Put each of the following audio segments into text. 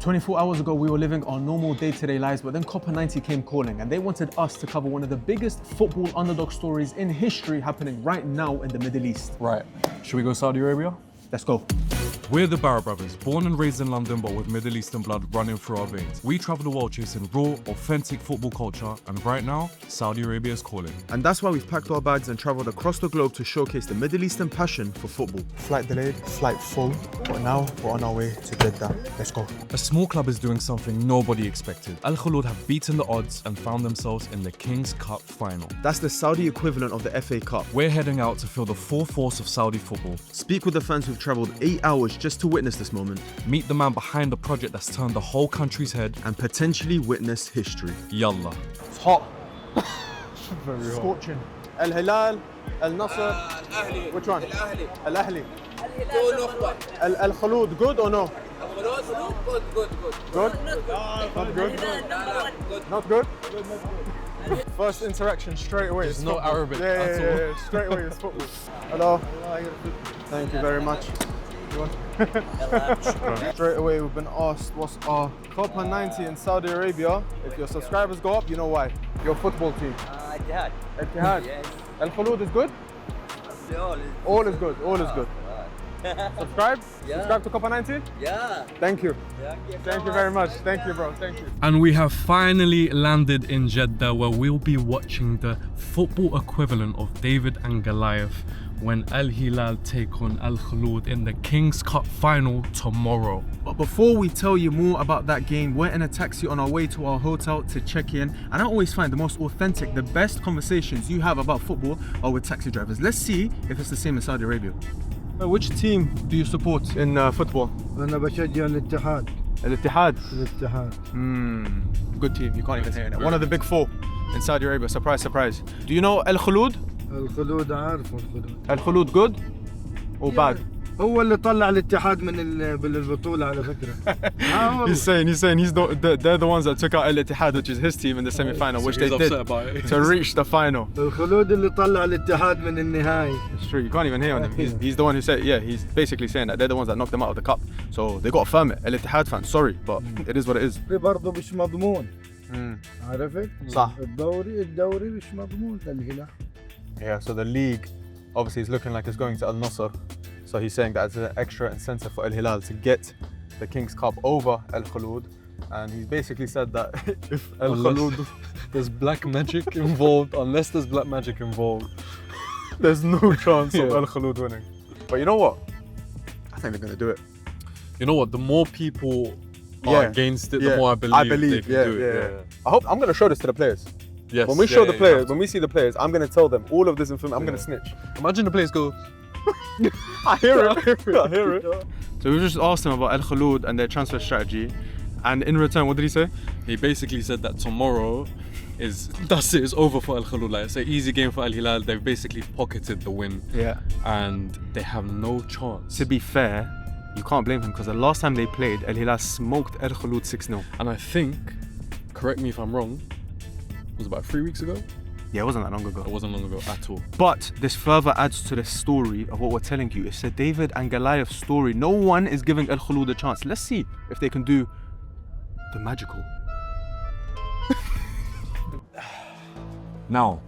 24 hours ago, we were living our normal day-to-day lives, but then Copa 90 came calling and they wanted us to cover one of the biggest football underdog stories in history happening right now in the Middle East. Right. Should we go Saudi Arabia? Let's go. We're the Barra Brothers, born and raised in London, but with Middle Eastern blood running through our veins. We travel the world chasing raw, authentic football culture, and right now, Saudi Arabia is calling. And that's why we've packed our bags and traveled across the globe to showcase the Middle Eastern passion for football. Flight delayed, flight full, but now we're on our way to Jeddah. Let's go. A small club is doing something nobody expected. Al Kholood have beaten the odds and found themselves in the King's Cup final. That's the Saudi equivalent of the FA Cup. We're heading out to feel the full force of Saudi football. Speak with the fans who've traveled 8 hours just to witness this moment. Meet the man behind the project that's turned the whole country's head. And potentially witness history. Yallah. It's hot. Very hot. Scorching. Al Hilal, Al Nasr. Al-Ahli. Which one? Al-Ahli. Al-Ahli. Al Kholood, good or no? Good. Good? Not good? Not good? First interaction straight away. There's no Arabic yeah, at all. Yeah, straight away it's football. Hello. Thank you very much. Straight away we've been asked what's our Copa 90 in Saudi Arabia. If your subscribers go up, you know why. Your football team. Ittihad. Ittihad. Yes. Al Kholood is good? All is good. All is good. Subscribe? Yeah. Subscribe to Copa 90? Yeah. Thank you. Thank you very much. Thank you, bro. Thank you. And we have finally landed in Jeddah, where we'll be watching the football equivalent of David and Goliath when Al Hilal take on Al Kholood in the King's Cup final tomorrow. But before we tell you more about that game, we're in a taxi on our way to our hotel to check in. And I always find the most authentic, the best conversations you have about football are with taxi drivers. Let's see if it's the same in Saudi Arabia. Which team do you support in football? أنا بشجع الاتحاد. الاتحاد. الاتحاد. Good team. You can't even say it. One of the big four in Saudi Arabia. Surprise, surprise. Do you know Al Kholood? الخلود عارفه الخلود. Al Kholood good or bad? هو اللي طلع الاتحاد من بالبطولة على فكرة. He's saying they're the ones that took out Al Ittihad, which is his team in the semi-final, which they did to reach the final. الخلود اللي طلع الاتحاد من النهائي. It's true, you can't even hear on him. He's the one who said, yeah, he's basically saying that they're the ones that knocked them out of the cup. So they got to affirm it. Al Ittihad fans, sorry, but it is what it is. برضه مش مضمون. عرفت؟ صح. الدوري مش مضمون للهلال. Yeah, so the league obviously is looking like it's going to Al Nasr. So he's saying that it's an extra incentive for Al Hilal to get the King's Cup over Al Kholood. And he's basically said that if Al Kholood... There's black magic involved, unless there's black magic involved, there's no chance of Al Kholood winning. But you know what? I think they're going to do it. you know what, the more people are against it, the more I believe they can do it. I'm going to show this to the players. Yes. When we show the players, when we see the players, I'm going to tell them all of this information. I'm going to snitch. Imagine the players go, I hear it. So we just asked him about Al Kholood and their transfer strategy. And in return, what did he say? He basically said that tomorrow that's it, it's over for Al Kholood. Like, it's an easy game for Al Hilal. They've basically pocketed the win. Yeah. And they have no chance. To be fair, you can't blame him because the last time they played, Al Hilal smoked Al Kholood 6-0. And I think, correct me if I'm wrong, it was about 3 weeks ago? Yeah, it wasn't that long ago. It wasn't long ago at all. But this further adds to the story of what we're telling you. It's a David and Goliath story. No one is giving Al Kholood a chance. Let's see if they can do the magical. Now,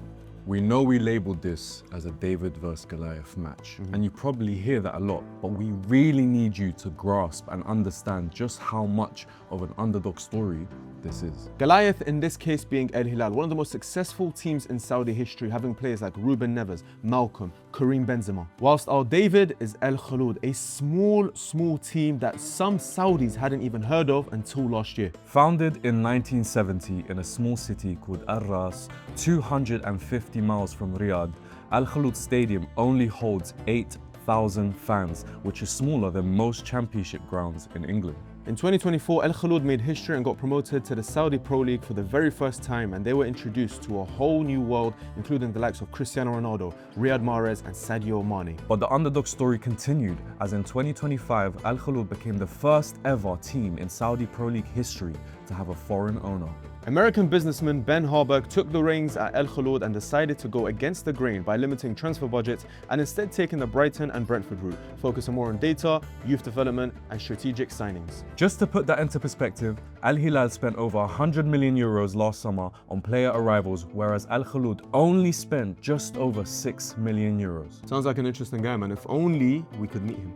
we know we labelled this as a David versus Goliath match, and you probably hear that a lot, but we really need you to grasp and understand just how much of an underdog story this is. Goliath in this case being Al Hilal, one of the most successful teams in Saudi history, having players like Ruben Neves, Malcolm, Karim Benzema. Whilst our David is Al Kholood, a small team that some Saudis hadn't even heard of until last year. Founded in 1970 in a small city called Ar-Ras, 250 miles from Riyadh, Al Kholood Stadium only holds 8,000 fans, which is smaller than most championship grounds in England. In 2024, Al Kholood made history and got promoted to the Saudi Pro League for the very first time, and they were introduced to a whole new world, including the likes of Cristiano Ronaldo, Riyad Mahrez and Sadio Mane. But the underdog story continued, as in 2025, Al Kholood became the first ever team in Saudi Pro League history to have a foreign owner. American businessman Ben Harburg took the reins at El Kholood and decided to go against the grain by limiting transfer budgets and instead taking the Brighton and Brentford route, focusing more on data, youth development and strategic signings. Just to put that into perspective, Al Hilal spent over 100 million euros last summer on player arrivals, whereas Al Kholood only spent just over 6 million euros. Sounds like an interesting guy, man. If only we could meet him.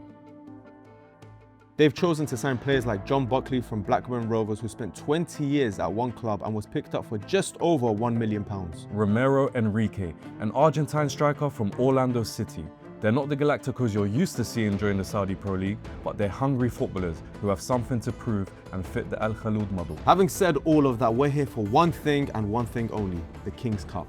They've chosen to sign players like John Buckley from Blackburn Rovers, who spent 20 years at one club and was picked up for just over £1 million. Romero Enrique, an Argentine striker from Orlando City. They're not the Galacticos you're used to seeing during the Saudi Pro League, but they're hungry footballers who have something to prove and fit the Al Kholood model. Having said all of that, we're here for one thing and one thing only, the King's Cup.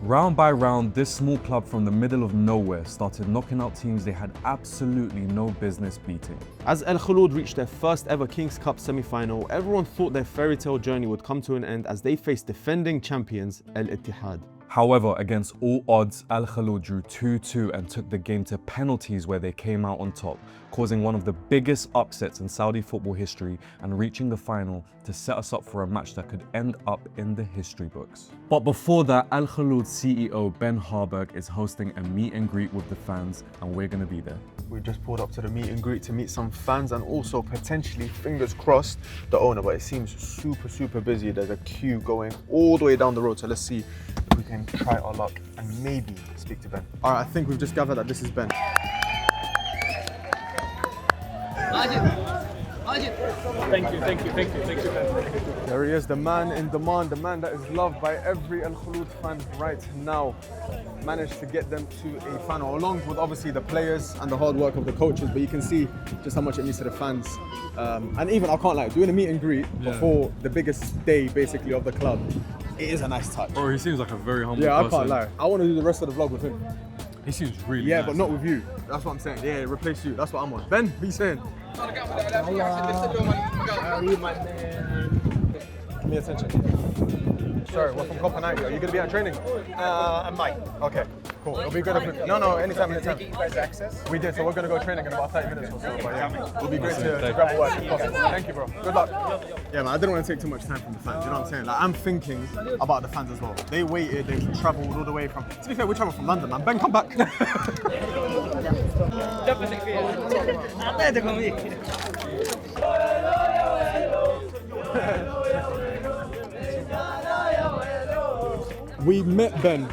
Round by round, this small club from the middle of nowhere started knocking out teams they had absolutely no business beating. As El Kholood reached their first ever King's Cup semi-final, everyone thought their fairy tale journey would come to an end as they faced defending champions Al Ittihad. However, against all odds, Al Kholood drew 2-2 and took the game to penalties where they came out on top, causing one of the biggest upsets in Saudi football history and reaching the final to set us up for a match that could end up in the history books. But before that, Al Kholood CEO Ben Harburg is hosting a meet and greet with the fans, and we're going to be there. We just pulled up to the meet and greet to meet some fans and also potentially, fingers crossed, the owner, but it seems super busy. There's a queue going all the way down the road, so let's see if we can try our luck and maybe speak to Ben. All right, I think we've just gathered that this is Ben. Thank you. There he is, the man in demand, the man that is loved by every Al Kholood fan right now. Managed to get them to a final, along with obviously the players and the hard work of the coaches, but you can see just how much it means to the fans. And even, I can't lie, doing a meet and greet before the biggest day basically of the club, it is a nice touch. Bro, he seems like a very humble person. person. I can't lie. I want to do the rest of the vlog with him. He seems really nice. but not with you. That's what I'm saying. Yeah, replace you. That's what I'm on. Ben, what are you saying? Give me attention. Sorry, we're from Copenhagen. Are you going to be at training? I might. Okay, cool. It'll be good if No, anytime. Did you guys access? We did, so we're going to go training in about 30 minutes or so. But yeah, it'll be great to grab a word if possible. Thank you, bro. Good luck. Yeah, man, I didn't want to take too much time from the fans. You know what I'm saying? Like, I'm thinking about the fans as well. They waited, they travelled all the way from... To be fair, we travelled from London, man. Ben, come back. We met Ben,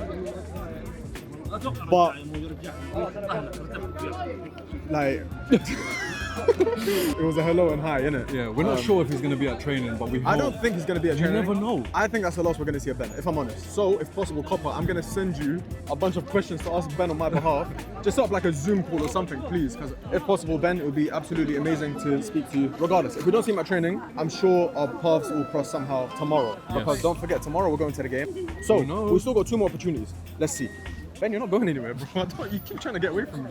but like it was a hello and hi, innit? Yeah, we're not sure if he's going to be at training, but I don't think he's going to be at training. You never know. I think that's the last we're going to see of Ben, if I'm honest. So, if possible, Copper, I'm going to send you a bunch of questions to ask Ben on my behalf. Just set up like a Zoom call or something, please, because if possible, Ben, it would be absolutely amazing to speak to you. Regardless, if we don't see him at training, I'm sure our paths will cross somehow tomorrow. Because don't forget, tomorrow we're going to the game. So, we've still got 2 more opportunities. Let's see. Ben, you're not going anywhere, bro. You keep trying to get away from me.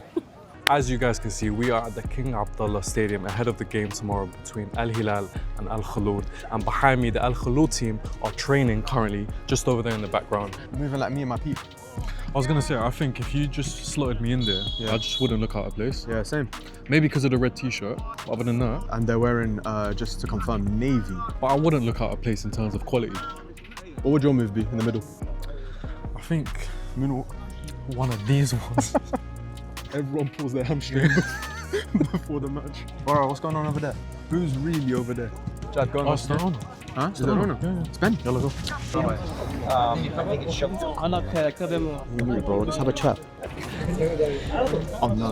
As you guys can see, we are at the King Abdullah Stadium ahead of the game tomorrow between Al Hilal and Al Kholood. And behind me, the Al Kholood team are training currently, just over there in the background. Moving like me and my people. I was going to say, I think if you just slotted me in there, I just wouldn't look out of place. Yeah, same. Maybe because of the red t-shirt, but other than that. And they're wearing, just to confirm, navy. But I wouldn't look out of place in terms of quality. What would your move be in the middle? I think one of these ones. Everyone pulls their hamstring before the match. Bro, what's going on over there? Who's really over there? Chad, go on. Oh, it's the owner. Huh? Is it the owner? Yeah. It's Ben. Yalla, go. Bro, let's have a chat. Oh no,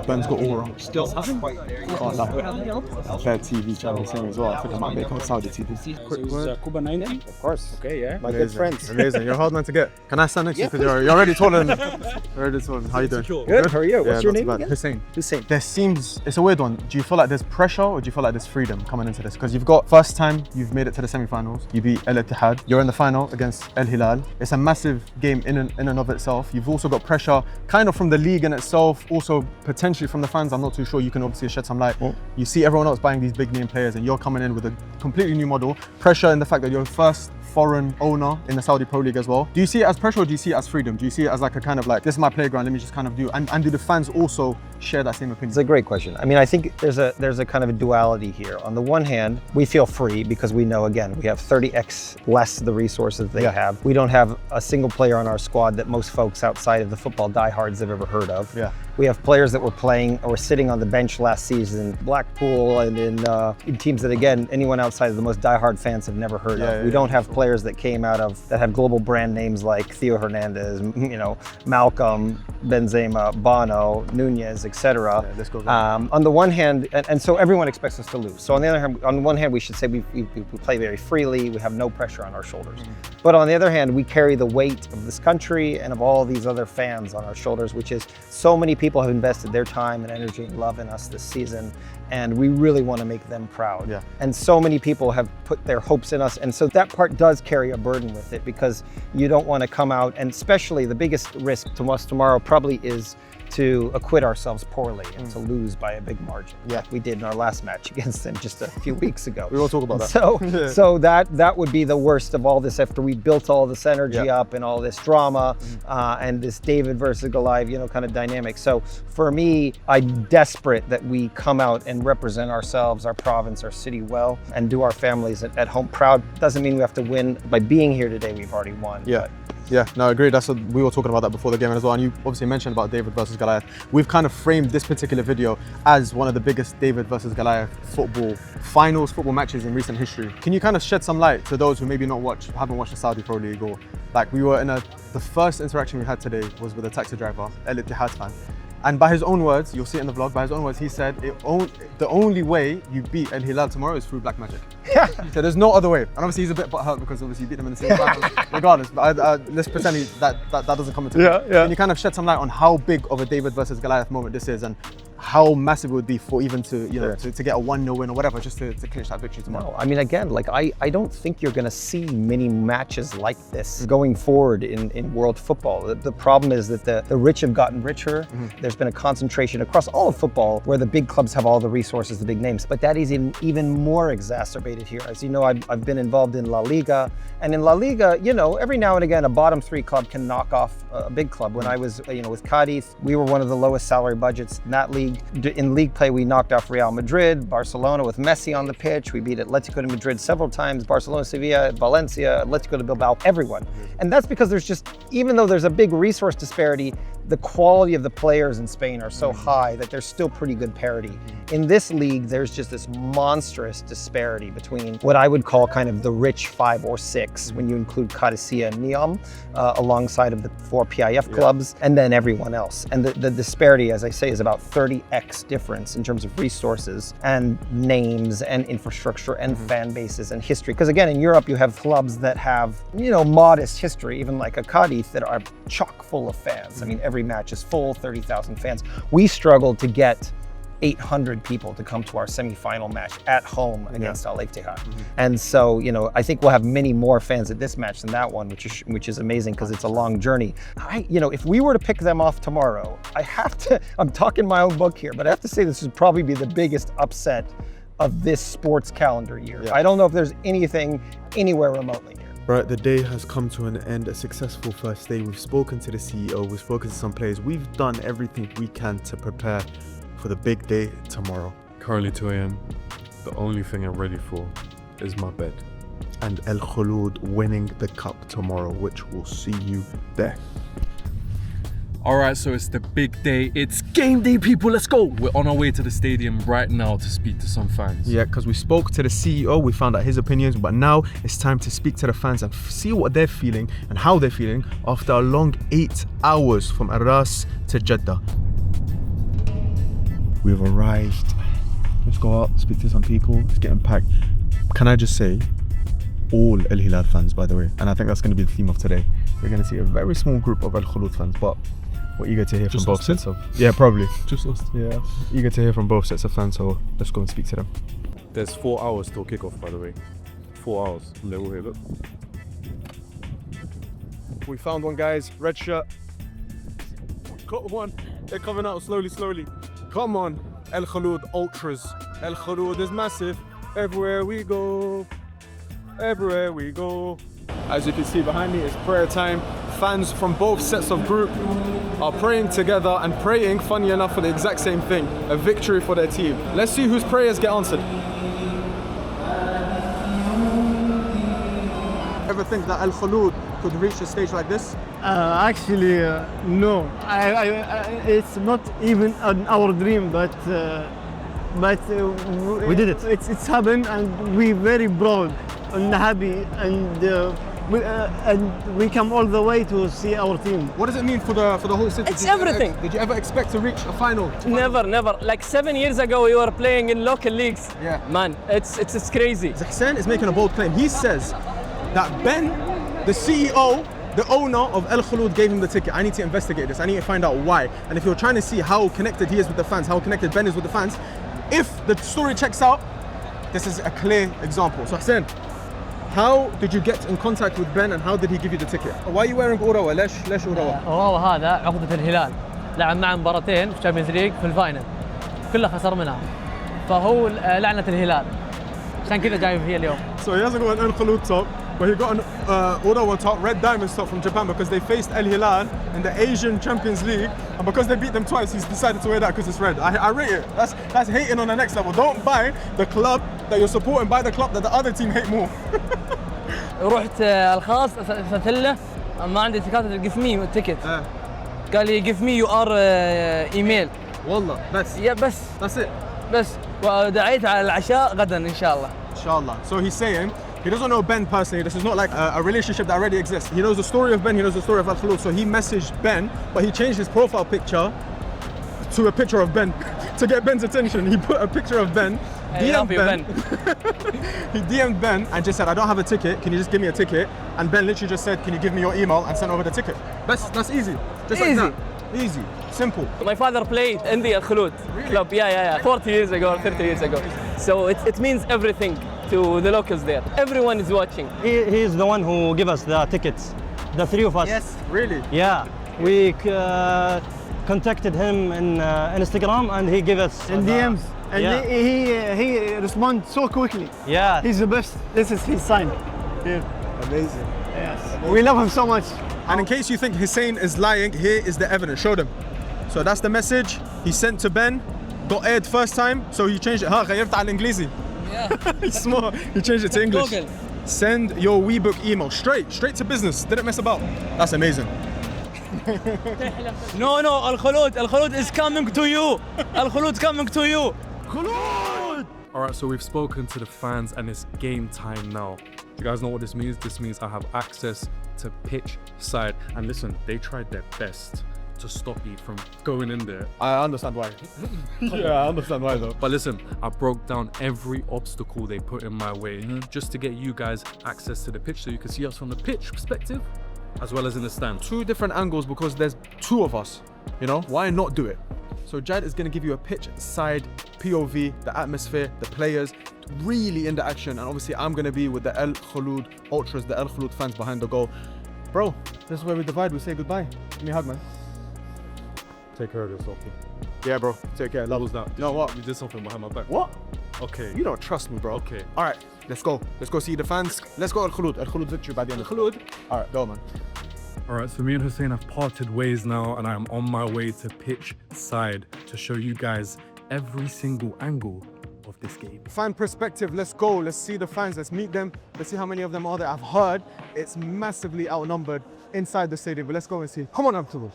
Ben's got aura. Still having? Can't lie. Fair TV channel thing as well. I think I might make on Saudi TV. Quick word. Cuba 90? Of course. Okay, yeah. My good friends. Amazing. You're a hard man to get. Can I stand next to you? Because you're already taller than me. You're already taller. How you doing? Good. How are you? What's your name bad. again? Hussein. Hussein. There seems, it's a weird one. Do you feel like there's pressure or do you feel like there's freedom coming into this? Because you've got first time you've made it to the semi-finals. You beat Al Ittihad. You're in the final against Al Hilal. It's a massive game in and of itself. You've also got pressure kind of from the league in itself, also potentially from the fans. I'm not too sure. You can obviously shed some light. You see everyone else buying these big name players and you're coming in with a completely new model. Pressure in the fact that you're first foreign owner in the Saudi Pro League as well. Do you see it as pressure or do you see it as freedom? Do you see it as like a kind of like, this is my playground, let me just kind of do, and do the fans also share that same opinion? It's a great question. I mean, I think there's a kind of a duality here. On the one hand, we feel free because we know, again, we have 30x less the resources they have. We don't have a single player on our squad that most folks outside of the football diehards have ever heard of. We have players that were playing or sitting on the bench last season, Blackpool, and in teams that, again, anyone outside of the most diehard fans have never heard of. We don't have players that came out of, that have global brand names like Theo Hernandez, you know, Malcolm, Benzema, Bono, Nunez, etc. On the one hand, and so everyone expects us to lose. So on the other hand, on the one hand, we should say we play very freely, we have no pressure on our shoulders. But on the other hand, we carry the weight of this country and of all these other fans on our shoulders, which is so many people have invested their time and energy and love in us this season, and we really want to make them proud. And so many people have put their hopes in us, and so that part does carry a burden with it, because you don't want to come out, and especially the biggest risk to us tomorrow probably is to acquit ourselves poorly and to lose by a big margin, like we did in our last match against them just a few weeks ago. We will talk about that. So, so that would be the worst of all this, after we built all this energy up and all this drama and this David versus Goliath, you know, kind of dynamic. So for me, I'm desperate that we come out and represent ourselves, our province, our city well, and do our families at home proud. Doesn't mean we have to win. By being here today, we've already won. Yeah, no, I agree. That's what we were talking about that before the game as well. And you obviously mentioned about David versus Goliath. We've kind of framed this particular video as one of the biggest David versus Goliath football matches in recent history. Can you kind of shed some light to those who maybe haven't watched the Saudi Pro League, or like we were in the first interaction we had today was with a taxi driver, Al Ittihad fan. And by his own words, you'll see it in the vlog, by his own words, he said the only way you beat Al Hilal tomorrow is through black magic. So there's no other way. And obviously he's a bit butthurt because obviously you beat them in the same final, regardless. But let's pretend that doesn't come into it. Can you kind of shed some light on how big of a David versus Goliath moment this is, and how massive it would be for even to, you know, to get a 1-0 win or whatever, just to clinch that victory tomorrow? No, I mean, again, like I don't think you're going to see many matches like this going forward in world football. The problem is that the rich have gotten richer. There's been a concentration across all of football where the big clubs have all the resources, the big names, but that is even more exacerbated here. As you know, I've been involved in La Liga, and in La Liga, you know, every now and again, a bottom 3 club can knock off a big club. When I was, you know, with Cadiz, we were one of the lowest salary budgets in that league. In league play, we knocked off Real Madrid, Barcelona with Messi on the pitch. We beat Atletico de Madrid several times, Barcelona, Sevilla, Valencia, Atletico de Bilbao, everyone. And that's because there's just, even though there's a big resource disparity, the quality of the players in Spain are so high that there's still pretty good parity. In this league, there's just this monstrous disparity between what I would call kind of the rich 5 or 6, when you include Qadisiyah and Neom, alongside of the 4 PIF clubs, and then everyone else. And the disparity, as I say, is about 30x difference in terms of resources and names and infrastructure and fan bases and history. Because again, in Europe, you have clubs that have, you know, modest history, even like a Cadiz, that are chock full of fans. I mean, every match is full, 30,000 fans. We struggled to get 800 people to come to our semi-final match at home against Al Ittihad. And so, you know, I think we'll have many more fans at this match than that one, which is amazing because it's a long journey. You know, if we were to pick them off tomorrow, I'm talking my own book here, but I have to say this would probably be the biggest upset of this sports calendar year. I don't know if there's anything anywhere remotely near. Right, the day has come to an end, a successful first day. We've spoken to the CEO, we've spoken to some players. We've done everything we can to prepare for the big day tomorrow. Currently 2 a.m. The only thing I'm ready for is my bed. And El Kholood winning the cup tomorrow, which will see you there. Alright, so it's the big day. It's game day, people. Let's go. We're on our way to the stadium right now to speak to some fans. Yeah, because we spoke to the CEO, we found out his opinions, but now it's time to speak to the fans and see what they're feeling and how they're feeling after a long 8 hours from Arras to Jeddah. We've arrived. Let's go out, speak to some people. It's getting packed. Can I just say, all Al Hilal fans, by the way, and I think that's going to be the theme of today. We're going to see a very small group of Al Kholood fans, but we're eager to hear from both sets of... Yeah, probably. Just lost. Yeah, eager to hear from both sets of fans, so let's go and speak to them. There's 4 hours till kickoff, by the way. 4 hours. Little here, look. We found one, guys. Red shirt. Come on. They're coming out slowly, slowly. Come on. El Kholood Ultras. El Kholood is massive. Everywhere we go. Everywhere we go. As you can see behind me, it's prayer time. Fans from both sets of group are praying together and praying, funny enough, for the exact same thing. A victory for their team. Let's see whose prayers get answered. Ever think that El Kholood could reach a stage like this? Actually, no. It's not even our dream, but we did it. It's happened, and we're very proud and happy, and we come all the way to see our team. What does it mean for the whole city? It's everything. Did you ever expect to reach a final? Never. Like 7 years ago, we were playing in local leagues. Yeah. Man, it's crazy. Hussein is making a bold claim. He says that Ben, the CEO, the owner of El Kholood, gave him the ticket. I need to investigate this. I need to find out why. And if you're trying to see how connected he is with the fans, how connected Ben is with the fans, if the story checks out, this is a clear example. So Hussein, how did you get in contact with Ben and how did he give you the ticket? Why are you wearing أوراوا؟ ليش أوراوا؟ أوراوا هذا عقدة الهلال، لعب معه مباراتين في الشامبيونز ليج في الفاينل، كلها خسر منها، فهو لعنة الهلال، عشان كذا جاي هي اليوم. So he hasn't got an El Kholood top, but he got an Urawa top, Red Diamonds top from Japan because they faced El Hilal in the Asian Champions League, and because they beat them twice, he's decided to wear that because it's red. I rate it. That's hating on the next level. Don't buy the club that you're supporting, buy the club that the other team hate more. رحت الخاص ارسلت له ما عندي تكاتة القفمي والتيكت. قال لي give me your email. والله بس. يا بس. That's it. بس ودعيت على العشاء غدا إن شاء الله. Inshallah. So he's saying he doesn't know Ben personally. This is not like a relationship that already exists. He knows the story of Ben, he knows the story of El Kholood. So he messaged Ben, but he changed his profile picture to a picture of Ben to get Ben's attention. He put a picture of Ben, DM'd Ben. He DM'd Ben and just said, I don't have a ticket, can you just give me a ticket? And Ben literally just said, can you give me your email, and sent over the ticket. That's easy. Just Easy. like that. Easy. Simple. My father played in the El Kholood club. Yeah. 40 years ago, 30 years ago. So it means everything to the locals there. Everyone is watching. He's the one who gave us the tickets, the three of us. Yes. Really? Yeah. We contacted him in Instagram and he gave us In DMs. And yeah. he responds so quickly. Yeah. He's the best. This is his sign. Here. Amazing. Yes. We love him so much. And in case you think Hussein is lying, here is the evidence. Show them. So that's the message he sent to Ben. Got aired first time, so he changed it. غيرت على الإنجليزي. Yeah. He's smart. He changed it to English. Google. Send your WeBook email straight to business. Didn't mess about. That's amazing. No, El Kholood is coming to you. El Kholood coming to you. Alright, so we've spoken to the fans and it's game time now. Do you guys know what this means? This means I have access to pitch side. And listen, they tried their best to stop me from going in there. I understand why. Yeah, I understand why though. But listen, I broke down every obstacle they put in my way just to get you guys access to the pitch so you can see us from the pitch perspective as well as in the stand. Two different angles because there's two of us, you know? Why not do it? So Jad is going to give you a pitch side POV, the atmosphere, the players, really in the action. And obviously I'm going to be with the El Kholood Ultras, the El Kholood fans behind the goal. Bro, this is where we divide, we say goodbye. Give me a hug, man. Take care of yourself. Yeah, bro, take care. What was that? You know what? You did something behind my back. What? Okay. You don't trust me, bro. Okay. All right, let's go. Let's go see the fans. Let's go El Kholood. El Kholood victory by the end. Kholood. All right, go, man. Alright, so me and Hussein have parted ways now and I'm on my way to pitch side to show you guys every single angle of this game. Fan perspective, let's go. Let's see the fans. Let's meet them. Let's see how many of them are there. I've heard it's massively outnumbered inside the stadium, but let's go and see. Come on, Abdullah.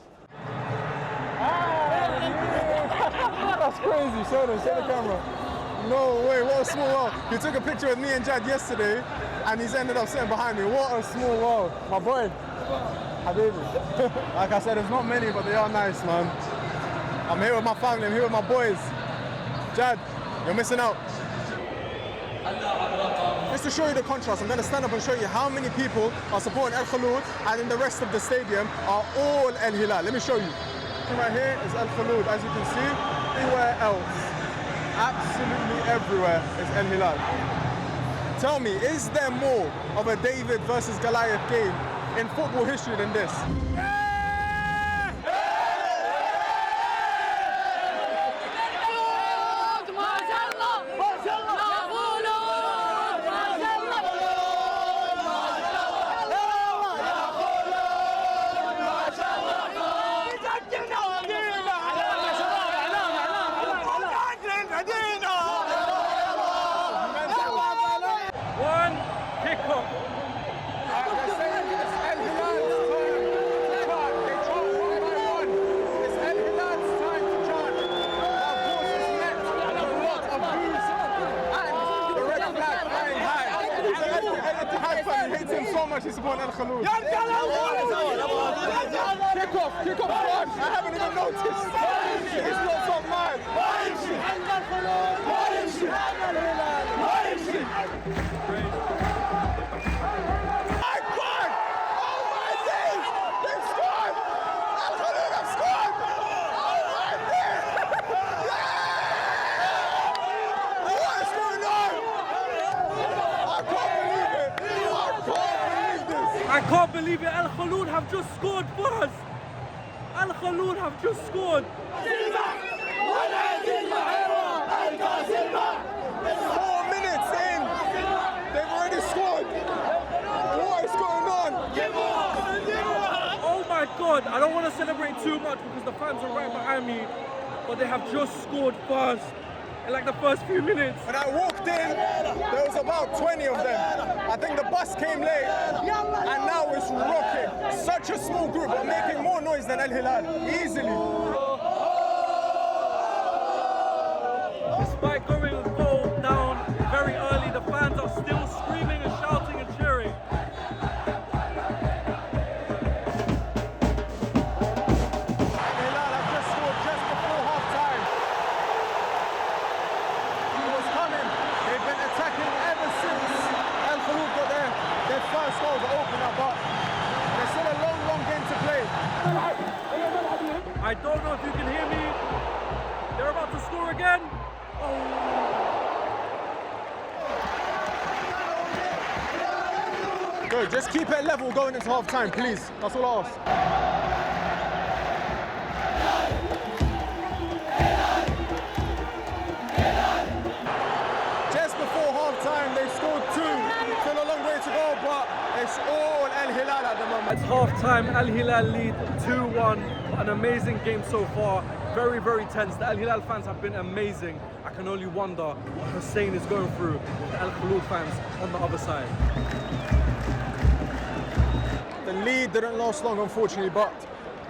That's crazy. Show them, show the camera. No way, what a small world. He took a picture with me and Jad yesterday and he's ended up sitting behind me. What a small world. My boy. Habibi. Like I said, there's not many, but they are nice, man. I'm here with my family, I'm here with my boys. Jad, you're missing out. Just to show you the contrast, I'm going to stand up and show you how many people are supporting El Kholood and in the rest of the stadium are all El Hilal. Let me show you. Right here is El Kholood, as you can see. Anywhere else, absolutely everywhere is El Hilal. Tell me, is there more of a David versus Goliath game in football history than this? support Al Kholood. Kick off squad. I haven't even noticed. It's not so mad. I can't believe it. Al Kholood have just scored for us. Al Kholood have just scored. 4 minutes in, they've already scored. What is going on? Oh my God, I don't want to celebrate too much because the fans are right behind me, but they have just scored first in like the first few minutes. When I walked in, there was about 20 of them. I think the bus came late, and now it's rocking. Such a small group, but making more noise than Al Hilal, easily. Despite going a goal down very early, the fans are still screaming and shouting and cheering. Al Hilal have just scored just before half time. He was coming. They've been attacking ever since Al Kholood got their first goal to open up, but there's still a long game to play. I don't know if you can hear me. They're about to score again. Good, just keep it level going into half time, please. That's all I ask. Just before half time, they scored 2. Still a long way to go, but it's all Al Hilal at the moment. It's half time. Al Hilal lead 2-1. An amazing game so far. Very, very tense. The Al Hilal fans have been amazing. I can only wonder what Hussein is going through with the Al Kholood fans on the other side. The lead didn't last long, unfortunately, but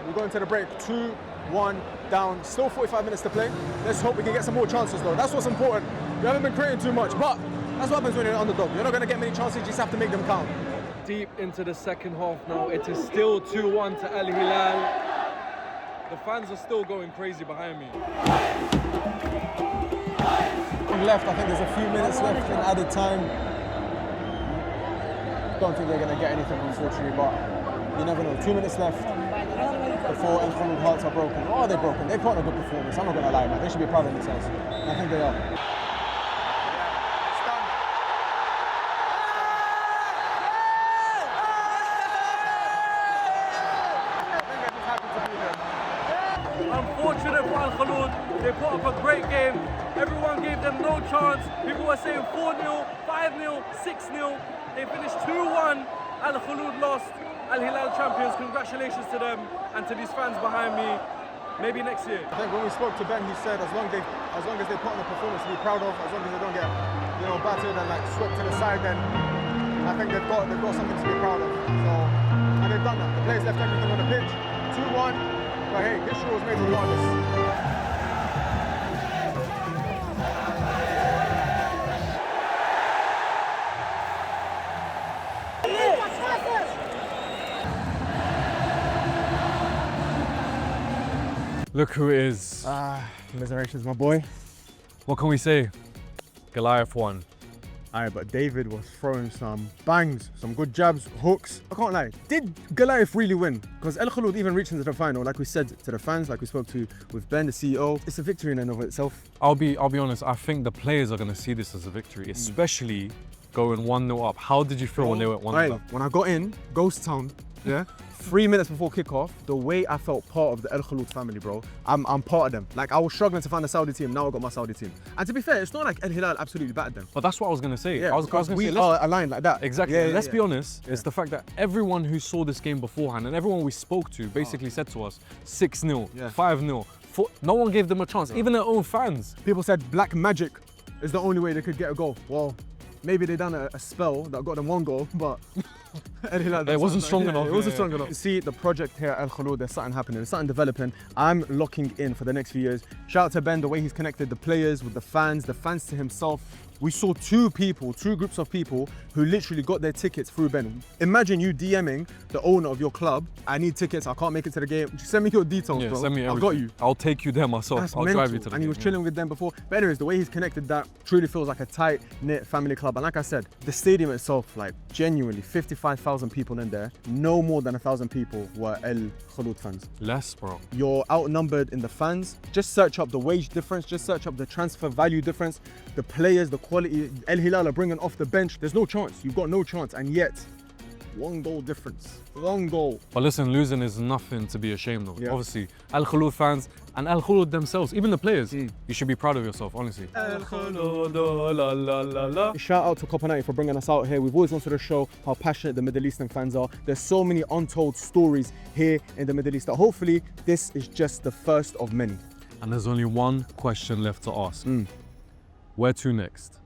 we're going to the break. 2-1 down. Still 45 minutes to play. Let's hope we can get some more chances, though. That's what's important. We haven't been creating too much, but that's what happens when you're an underdog. You're not going to get many chances. You just have to make them count. Deep into the second half now. It is still 2-1 to Al Hilal. The fans are still going crazy behind me. Left, I think there's a few minutes left in added time. Don't think they're going to get anything, unfortunately, but you never know. 2 minutes left before Al Kholood hearts are broken. Oh, they're broken. They put on a good performance. I'm not going to lie, man. They should be proud of themselves. And I think they are. Unfortunate for Al Kholood, they put up a great game. Everyone gave them no chance. People were saying 4-0, 5-0, 6-0. They finished 2-1. Al Kholood lost. Al Hilal champions. Congratulations to them and to these fans behind me. Maybe next year. I think when we spoke to Ben, he said as long as they put on a performance to be proud of, as long as they don't get battered and like swept to the side, then I think they've got something to be proud of. So, and they've done that. The players left everything on the pitch. 2-1. But hey, history was made regardless. Look who it is. Commiserations, my boy. What can we say? Goliath won. Alright, but David was throwing some bangs, some good jabs, hooks. I can't lie. Did Goliath really win? Because Al Kholood even reached into the final, like we said to the fans, like we spoke to with Ben, the CEO. It's a victory in and of itself. I'll be honest. I think the players are going to see this as a victory, especially going 1-0 up. How did you feel when they went 1-0 up? When I got in, Ghost Town, yeah, 3 minutes before kickoff, the way I felt part of the Al Kholood family, bro. I'm part of them. Like, I was struggling to find a Saudi team, now I got my Saudi team. And to be fair, it's not like Al Hilal absolutely battered them. But that's what I was going to say. Yeah, I was going to we say, are aligned like that. Exactly. Yeah, Let's be honest, it's the fact that everyone who saw this game beforehand and everyone we spoke to basically said to us 6-0, 5-0. No one gave them a chance, even their own fans. People said black magic is the only way they could get a goal. Well, maybe they done a spell that got them 1 goal, but It wasn't strong enough. It wasn't strong enough. You see the project here at Al Kholood, there's something happening, there's something developing. I'm locking in for the next few years. Shout out to Ben, the way he's connected the players with the fans to himself. We saw two groups of people who literally got their tickets through Ben. Imagine you DMing the owner of your club, I need tickets, I can't make it to the game. Just send me your details, bro. Send me everything. I've got you. I'll take you there myself. That's I'll mental. drive you to the game. And he was chilling with them before. But anyways, the way he's connected that truly feels like a tight-knit family club. And like I said, the stadium itself, like genuinely 55,000 people in there. No more than 1,000 people were Al Kholood fans. Less, bro. You're outnumbered in the fans. Just search up the wage difference, just search up the transfer value difference, the players, the quality. Al Hilal are bringing off the bench. There's no chance. You've got no chance. And yet, 1 goal difference. 1 goal. But listen, losing is nothing to be ashamed of. Yeah. Obviously, Al Kholood fans and Al Kholood themselves, even the players, you should be proud of yourself, honestly. Al Kholood, la la la la. Shout out to Copenhagen for bringing us out here. We've always wanted to show how passionate the Middle Eastern fans are. There's so many untold stories here in the Middle East that hopefully this is just the first of many. And there's only one question left to ask. Where to next?